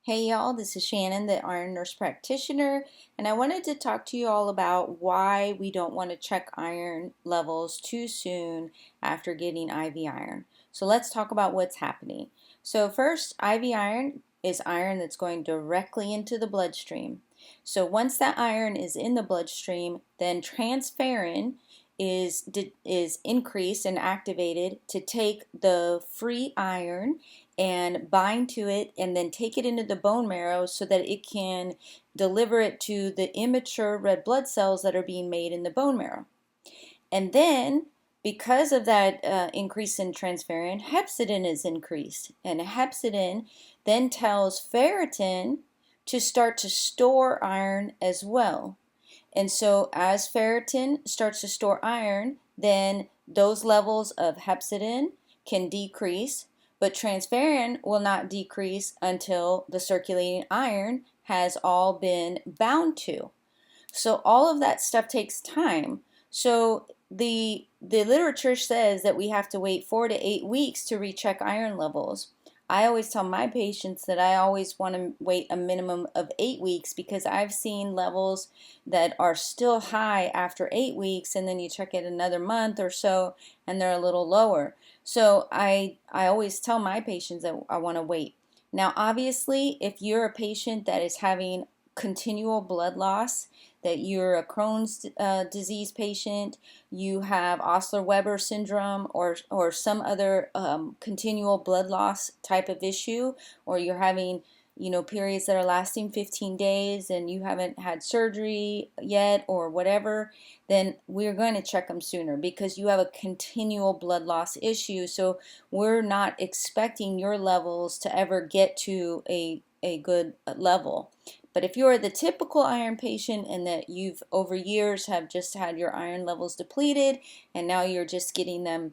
Hey y'all, this is Shannon, the Iron Nurse Practitioner, and I wanted to talk to you all about why we don't want to check iron levels too soon after getting IV iron. So let's talk about what's happening. So first, IV iron is iron that's going directly into the bloodstream. So once that iron is in the bloodstream, then transferrin is increased and activated to take the free iron and bind to it and then take it into the bone marrow so that it can deliver it to the immature red blood cells that are being made in the bone marrow. And then because of that increase in transferrin, hepcidin is increased. And hepcidin then tells ferritin to start to store iron as well. And so as ferritin starts to store iron, then those levels of hepcidin can decrease, but transferrin will not decrease until the circulating iron has all been bound to. So all of that stuff takes time. So the literature says that we have to wait 4 to 8 weeks to recheck iron levels. I always tell my patients that I always want to wait a minimum of 8 weeks because I've seen levels that are still high after 8 weeks, and then you check it another month or so and they're a little lower. So I always tell my patients that I want to wait. Now obviously if you're a patient that is having continual blood loss, that you're a Crohn's disease patient, you have Osler-Weber syndrome or some other continual blood loss type of issue, or you're having periods that are lasting 15 days and you haven't had surgery yet or whatever, then we're going to check them sooner because you have a continual blood loss issue. So we're not expecting your levels to ever get to a good level. But if you're the typical iron patient and that you've over years have just had your iron levels depleted and now you're just getting them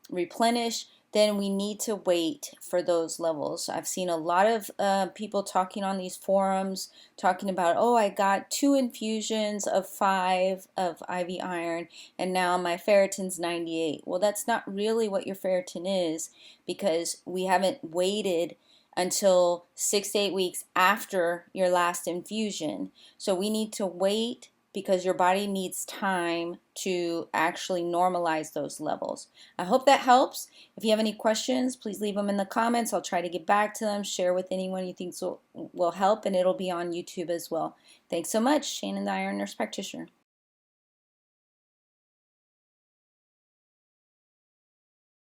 replenished, then we need to wait for those levels. I've seen a lot of people talking on these forums talking about, oh, I got 2 infusions of 5 of IV iron and now my ferritin's 98. Well, that's not really what your ferritin is because we haven't waited until 6 to 8 weeks after your last infusion. So we need to wait because your body needs time to actually normalize those levels. I hope that helps. If you have any questions, please leave them in the comments. I'll try to get back to them. Share with anyone you think will help, and it'll be on YouTube as well. Thanks so much. Shannon, the Iron Nurse Practitioner.